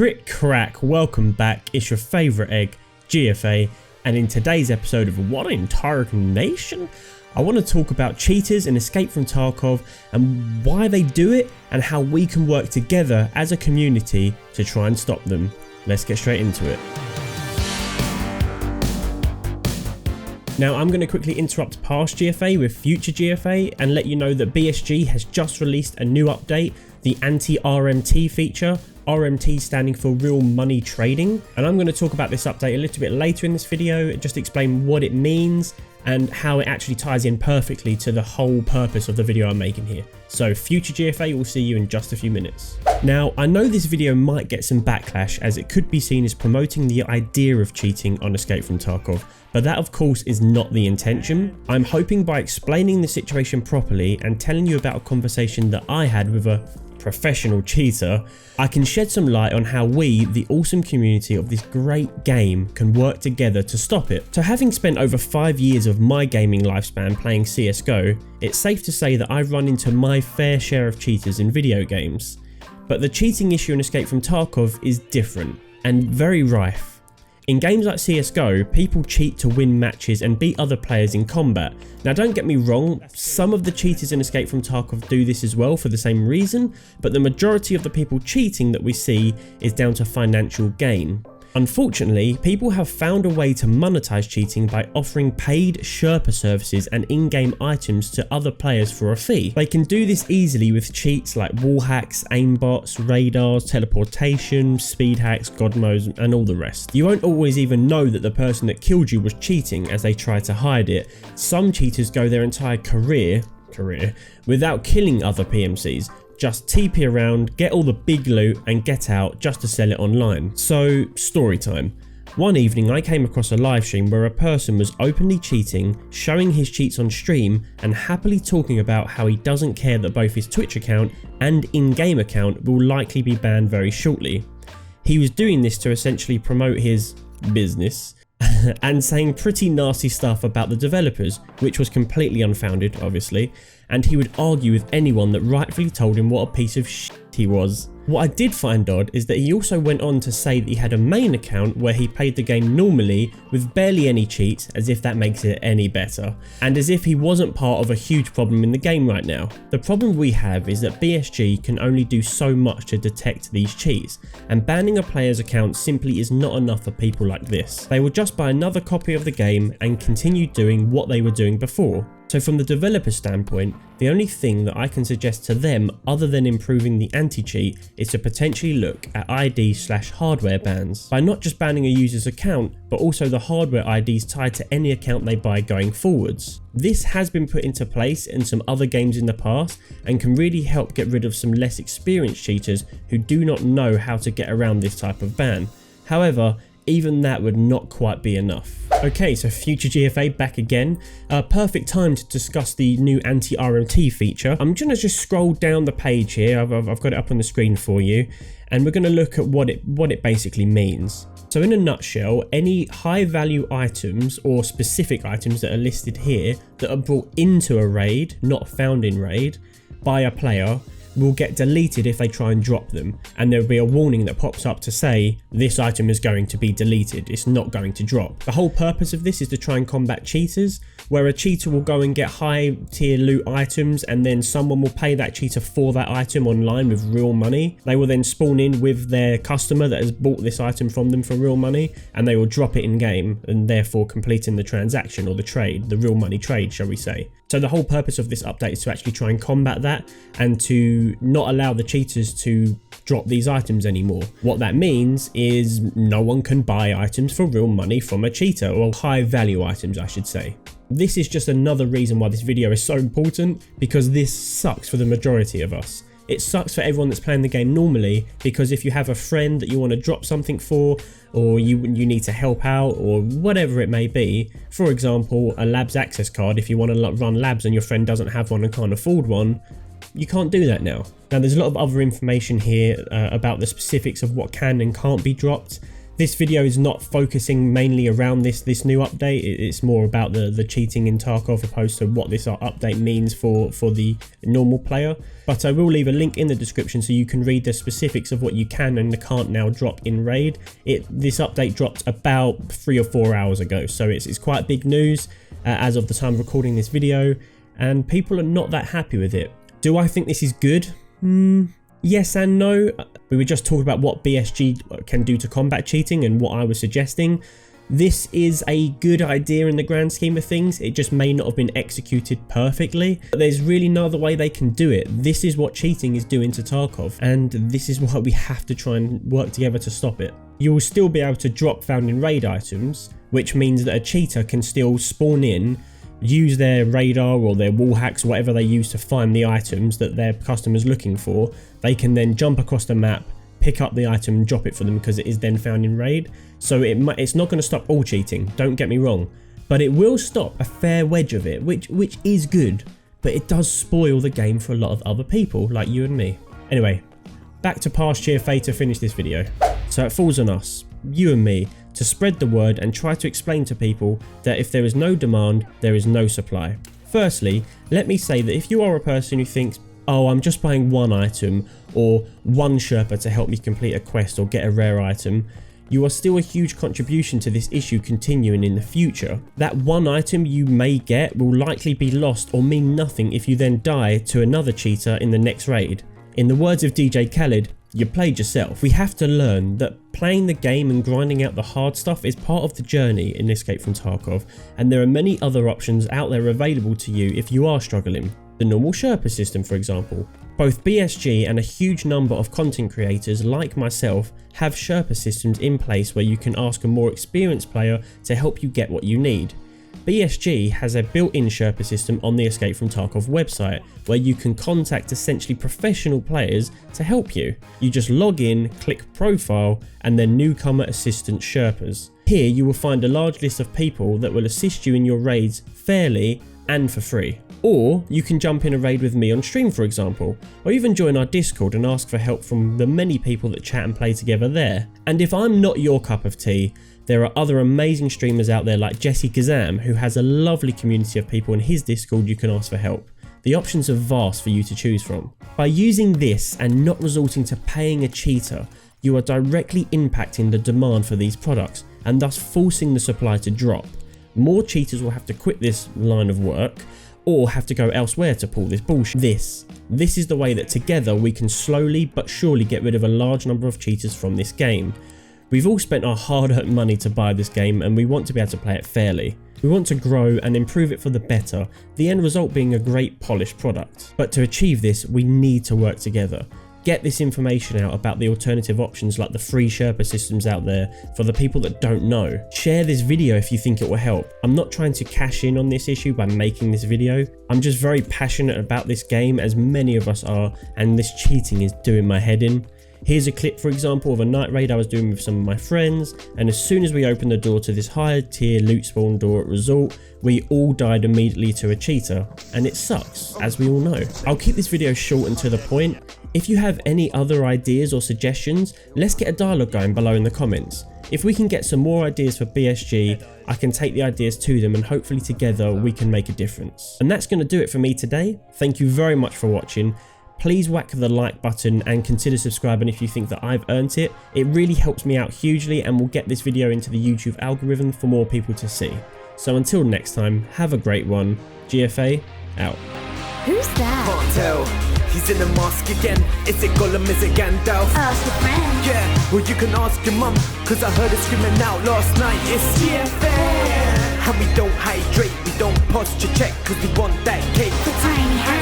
Grit crack, welcome back. It's your favourite egg, GFA, and in today's episode of What in Tarkov, I want to talk about cheaters in Escape From Tarkov and why they do it and how we can work together as a community to try and stop them. Let's get straight into it. Now I'm going to quickly interrupt past GFA with future GFA and let you know that BSG has just released a new update, the Anti-RMT feature, RMT standing for real money trading, and I'm going to talk about this update a little bit later in this video, just explain what it means and how it actually ties in perfectly to the whole purpose of the video I'm making here. So future GFA will see you in just a few minutes. Now I know this video might get some backlash as it could be seen as promoting the idea of cheating on Escape From Tarkov, but that of course is not the intention. I'm hoping by explaining the situation properly and telling you about a conversation that I had with a professional cheater, I can shed some light on how we, the awesome community of this great game, can work together to stop it. So having spent over 5 years of my gaming lifespan playing CSGO, it's safe to say that I've run into my fair share of cheaters in video games. But the cheating issue in Escape From Tarkov is different and very rife. In games like CSGO, people cheat to win matches and beat other players in combat. Now don't get me wrong, some of the cheaters in Escape From Tarkov do this as well for the same reason, but the majority of the people cheating that we see is down to financial gain. Unfortunately, people have found a way to monetize cheating by offering paid Sherpa services and in-game items to other players for a fee. They can do this easily with cheats like wall hacks, aimbots, radars, teleportation, speed hacks, god modes, and all the rest. You won't always even know that the person that killed you was cheating as they try to hide it. Some cheaters go their entire career without killing other PMCs. Just TP around, get all the big loot and get out just to sell it online. So, story time. One evening I came across a live stream where a person was openly cheating, showing his cheats on stream and happily talking about how he doesn't care that both his Twitch account and in-game account will likely be banned very shortly. He was doing this to essentially promote his business and saying pretty nasty stuff about the developers, which was completely unfounded, obviously, and he would argue with anyone that rightfully told him what a piece of shit he was. What I did find odd is that he also went on to say that he had a main account where he played the game normally with barely any cheats, as if that makes it any better, and as if he wasn't part of a huge problem in the game right now. The problem we have is that BSG can only do so much to detect these cheats, and banning a player's account simply is not enough for people like this. They will just buy another copy of the game and continue doing what they were doing before. So from the developer's standpoint, the only thing that I can suggest to them other than improving the anti-cheat is to potentially look at ID/hardware bans, by not just banning a user's account, but also the hardware IDs tied to any account they buy going forwards. This has been put into place in some other games in the past and can really help get rid of some less experienced cheaters who do not know how to get around this type of ban. However, even that would not quite be enough. Okay, so future GFA back again. Perfect time to discuss the new Anti-RMT feature. I'm gonna just scroll down the page here. I've got it up on the screen for you, and we're gonna look at what it basically means. So in a nutshell, any high value items or specific items that are listed here that are brought into a raid, not found in raid, by a player, will get deleted if they try and drop them, and there'll be a warning that pops up to say this item is going to be deleted, it's not going to drop. The whole purpose of this is to try and combat cheaters, where a cheater will go and get high tier loot items and then someone will pay that cheater for that item online with real money. They will then spawn in with their customer that has bought this item from them for real money, and they will drop it in game and therefore completing the transaction or the trade, the real money trade, shall we say. So the whole purpose of this update is to actually try and combat that and to not allow the cheaters to drop these items anymore. What that means is no one can buy items for real money from a cheater, or high value items I should say. This is just another reason why this video is so important, because this sucks for the majority of us. It sucks for everyone that's playing the game normally, because if you have a friend that you want to drop something for, or you need to help out, or whatever it may be, for example a labs access card, if you want to run labs and your friend doesn't have one and can't afford one, you can't do that now. Now there's a lot of other information here about the specifics of what can and can't be dropped, This video is not focusing mainly around this new update. It's more about the cheating in Tarkov opposed to what this update means for the normal player. But I will leave a link in the description so you can read the specifics of what you can and can't now drop in raid. This update dropped about 3 or 4 hours ago, so it's quite big news as of the time of recording this video, and people are not that happy with it. Do I think this is good? Yes and no. We were just talking about what BSG can do to combat cheating and what I was suggesting. This is a good idea in the grand scheme of things. It just may not have been executed perfectly. But there's really no other way they can do it. This is what cheating is doing to Tarkov, and this is why we have to try and work together to stop it. You will still be able to drop found in raid items, which means that a cheater can still spawn in, use their radar or their wall hacks, whatever they use to find the items that their customer's looking for. They can then jump across the map, pick up the item and drop it for them because it is then found in raid. So it's not going to stop all cheating, don't get me wrong, but it will stop a fair wedge of it, which is good, but it does spoil the game for a lot of other people like you and me. Anyway, back to past GFA to finish this video. So it falls on us, you and me, to spread the word and try to explain to people that if there is no demand, there is no supply. Firstly, let me say that if you are a person who thinks, oh, I'm just buying one item or one Sherpa to help me complete a quest or get a rare item, you are still a huge contribution to this issue continuing in the future. That one item you may get will likely be lost or mean nothing if you then die to another cheater in the next raid. In the words of DJ Khaled, you played yourself. We have to learn that playing the game and grinding out the hard stuff is part of the journey in Escape from Tarkov, and there are many other options out there available to you if you are struggling. The normal Sherpa system, for example. Both BSG and a huge number of content creators like myself have Sherpa systems in place where you can ask a more experienced player to help you get what you need. BSG has a built-in Sherpa system on the Escape from Tarkov website where you can contact essentially professional players to help you. You just log in, click profile, and then newcomer assistant Sherpas. Here you will find a large list of people that will assist you in your raids fairly and for free. Or you can jump in a raid with me on stream, for example, or even join our Discord and ask for help from the many people that chat and play together there. And if I'm not your cup of tea, there are other amazing streamers out there like Jesse Kazam, who has a lovely community of people in his Discord you can ask for help. The options are vast for you to choose from. By using this and not resorting to paying a cheater, you are directly impacting the demand for these products and thus forcing the supply to drop. More cheaters will have to quit this line of work or have to go elsewhere to pull this bullshit. This is the way that together we can slowly but surely get rid of a large number of cheaters from this game. We've all spent our hard-earned money to buy this game and we want to be able to play it fairly. We want to grow and improve it for the better, the end result being a great polished product. But to achieve this, we need to work together. Get this information out about the alternative options like the free Sherpa systems out there for the people that don't know. Share this video if you think it will help. I'm not trying to cash in on this issue by making this video. I'm just very passionate about this game, as many of us are, and this cheating is doing my head in. Here's a clip, for example, of a night raid I was doing with some of my friends, and as soon as we opened the door to this higher tier loot spawn door at Resort, we all died immediately to a cheater, and it sucks, as we all know. I'll keep this video short and to the point. If you have any other ideas or suggestions, let's get a dialogue going below in the comments. If we can get some more ideas for BSG, I can take the ideas to them and hopefully together we can make a difference. And that's going to do it for me today. Thank you very much for watching. Please whack the like button and consider subscribing if you think that I've earned it. It really helps me out hugely and will get this video into the YouTube algorithm for more people to see. So until next time, have a great one. GFA out. Who's that? Can't tell. He's in the mask again. Is it Gollum? Is it Gandalf? Ask a friend. Yeah, well you can ask your mum, cause I heard her screaming out last night. It's GFA. And we don't hydrate, we don't posture check, cause we want that cake. The tiny